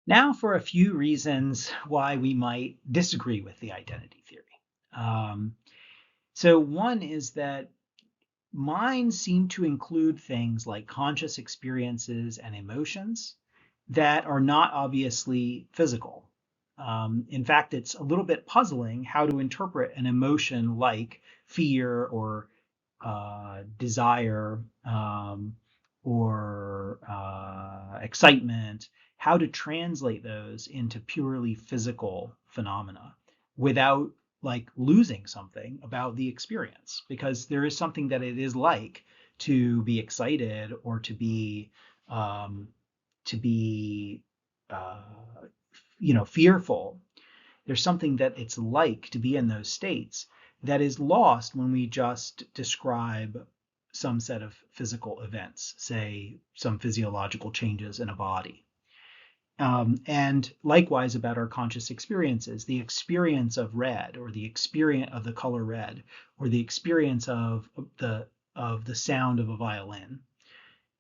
Now, for a few reasons why we might disagree with the identity theory. Um, so, one is that minds seem to include things like conscious experiences and emotions that are not obviously physical. In fact, it's a little bit puzzling how to interpret an emotion like fear or desire or excitement, how to translate those into purely physical phenomena without like losing something about the experience, because there is something that it is like to be excited or um, to be uh, fearful. There's something that it's like to be in those states that is lost when we just describe some set of physical events, say some physiological changes in a body. And likewise about our conscious experiences, the experience of red, or the experience of the color red, or the experience of the sound of a violin.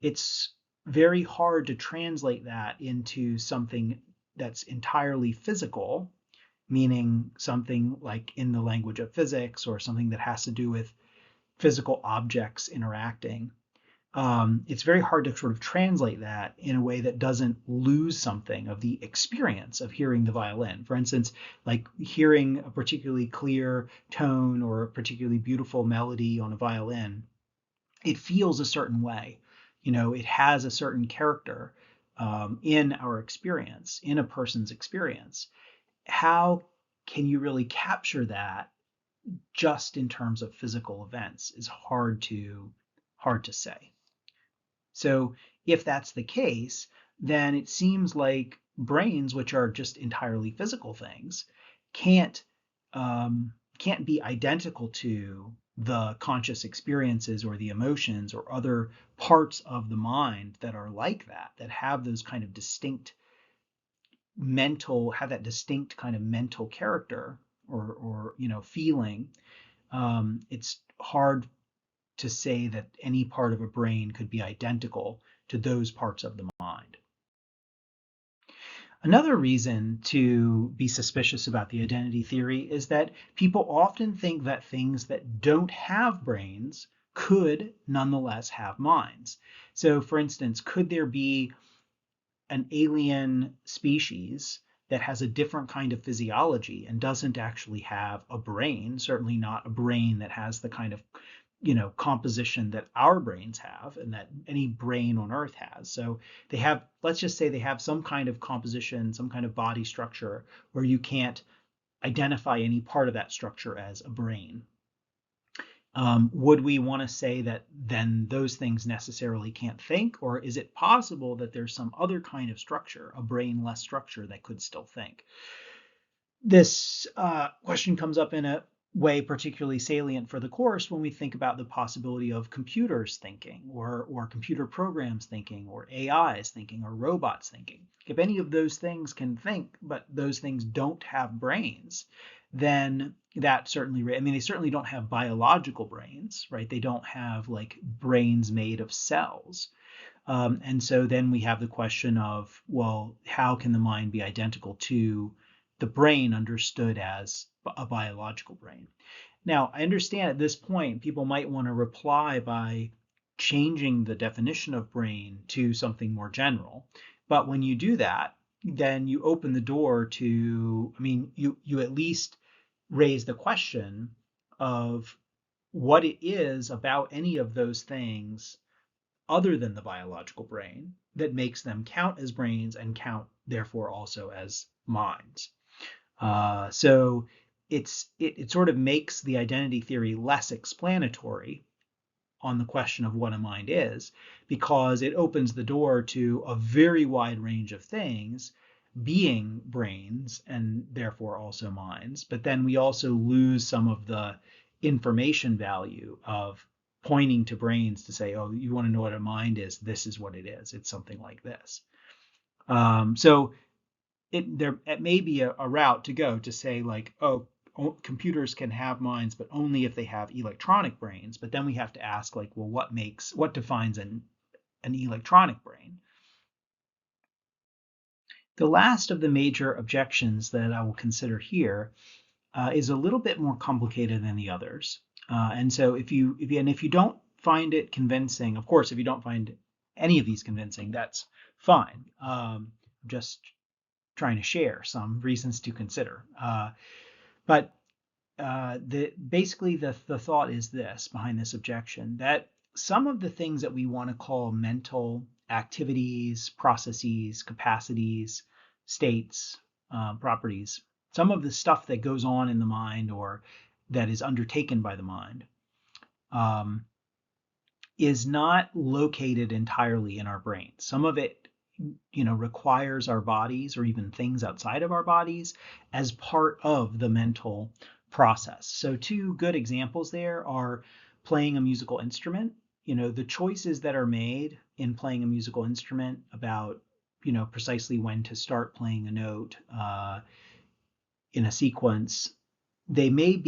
It's very hard to translate that into something that's entirely physical, meaning something like in the language of physics or something that has to do with physical objects interacting. It's very hard to sort of translate that in a way that doesn't lose something of the experience of hearing the violin. For instance, like hearing a particularly clear tone or a particularly beautiful melody on a violin, it feels a certain way. It has a certain character in our experience, in a person's experience. How can you really capture that just in terms of physical events is hard to say. So if that's the case, then it seems like brains, which are just entirely physical things, can't can't be identical to the conscious experiences or the emotions or other parts of the mind that are like that have those kind of distinct have that distinct kind of mental character or feeling. It's hard to say that any part of a brain could be identical to those parts of the mind. Another reason to be suspicious about the identity theory is that people often think that things that don't have brains could nonetheless have minds. So, for instance, could there be an alien species that has a different kind of physiology and doesn't actually have a brain, certainly not a brain that has the kind of composition that our brains have and that any brain on earth has. So they have, let's just say they have some kind of composition, some kind of body structure where you can't identify any part of that structure as a brain. Would we want to say that then those things necessarily can't think, or is it possible that there's some other kind of structure, a brainless structure that could still think? This question comes up in a way particularly salient for the course when we think about the possibility of computers thinking, or computer programs thinking, or AIs thinking, or robots thinking. If any of those things can think, but those things don't have brains, then that certainly, I mean, they certainly don't have biological brains, right? They don't have like brains made of cells. And so then we have the question of, well, how can the mind be identical to the brain understood as a biological brain? Now, I understand at this point people might want to reply by changing the definition of brain to something more general. But when you do that, then you open the door to, I mean, you at least raise the question of what it is about any of those things other than the biological brain that makes them count as brains and count therefore also as minds. So it sort of makes the identity theory less explanatory on the question of what a mind is, because it opens the door to a very wide range of things being brains and therefore also minds. But then we also lose some of the information value of pointing to brains to say, oh, you want to know what a mind is? This is what it is. It's something like this. So it may be a route to go to say like, oh, computers can have minds, but only if they have electronic brains. But then we have to ask like, well, what defines an electronic brain? The last of the major objections that I will consider here is a little bit more complicated than the others. And so if you don't find it convincing, of course, if you don't find any of these convincing, that's fine. Just trying to share some reasons to consider. But basically the thought is this behind this objection, that some of the things that we want to call mental activities, processes, capacities, states, properties, some of the stuff that goes on in the mind or that is undertaken by the mind, is not located entirely in our brain. Some of it, requires our bodies or even things outside of our bodies as part of the mental process. So two good examples there are playing a musical instrument. The choices that are made in playing a musical instrument about, precisely when to start playing a note in a sequence, they may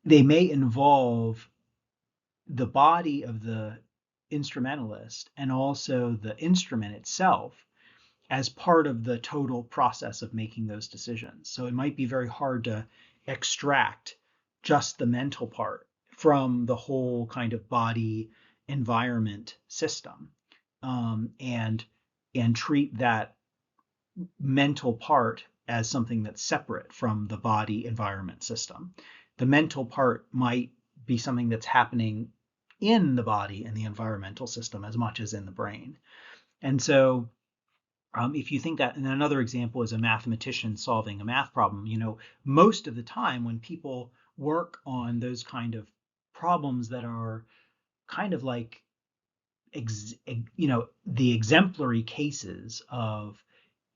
involve the body of the instrumentalist and also the instrument itself as part of the total process of making those decisions. So it might be very hard to extract just the mental part from the whole kind of body environment system, and treat that mental part as something that's separate from the body environment system. The mental part might be something that's happening in the body and the environmental system as much as in the brain. And so if you think that, and another example is a mathematician solving a math problem, most of the time when people work on those kind of problems that are kind of like, the exemplary cases of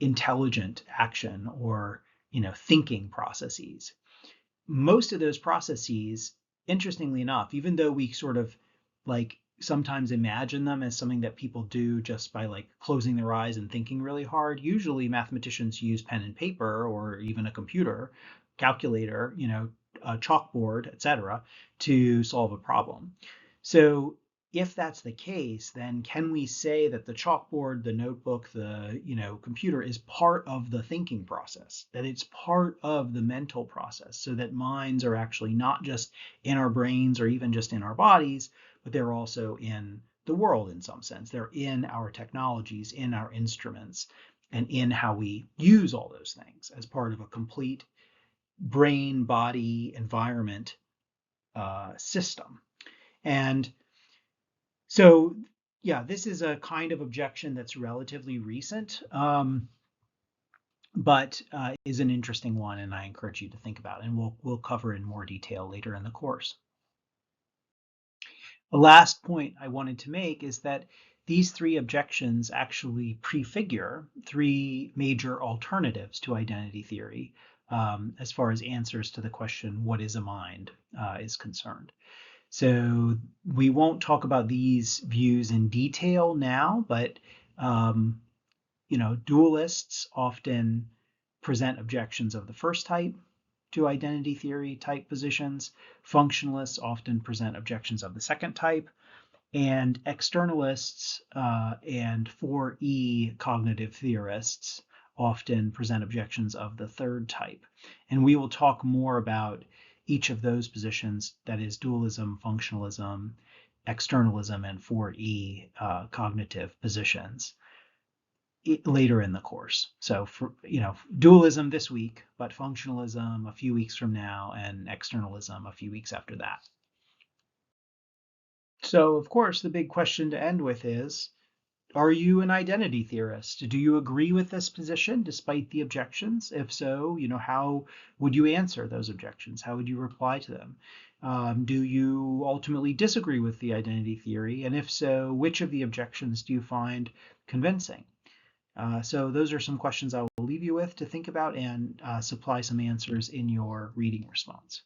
intelligent action or, thinking processes, most of those processes, interestingly enough, even though we sort of like sometimes imagine them as something that people do just by like closing their eyes and thinking really hard, usually mathematicians use pen and paper or even a computer, calculator, a chalkboard, etc., to solve a problem. So if that's the case, then can we say that the chalkboard, the notebook, the computer is part of the thinking process, that it's part of the mental process, so that minds are actually not just in our brains or even just in our bodies, but they're also in the world in some sense. They're in our technologies, in our instruments, and in how we use all those things as part of a complete brain, body, environment system. And so, yeah, this is a kind of objection that's relatively recent, but is an interesting one, and I encourage you to think about it, and we'll cover in more detail later in the course. The last point I wanted to make is that these three objections actually prefigure three major alternatives to identity theory, as far as answers to the question, what is a mind, is concerned. So we won't talk about these views in detail now, but dualists often present objections of the first type to identity theory type positions. Functionalists often present objections of the second type, and externalists and 4E cognitive theorists often present objections of the third type. And we will talk more about each of those positions, that is dualism, functionalism, externalism, and 4E cognitive positions, later in the course. So for dualism this week, but functionalism a few weeks from now, and externalism a few weeks after that. So of course the big question to end with is, are you an identity theorist? Do you agree with this position despite the objections? If so, how would you answer those objections? How would you reply to them? Do you ultimately disagree with the identity theory? And if so, which of the objections do you find convincing? So those are some questions I will leave you with to think about and supply some answers in your reading response.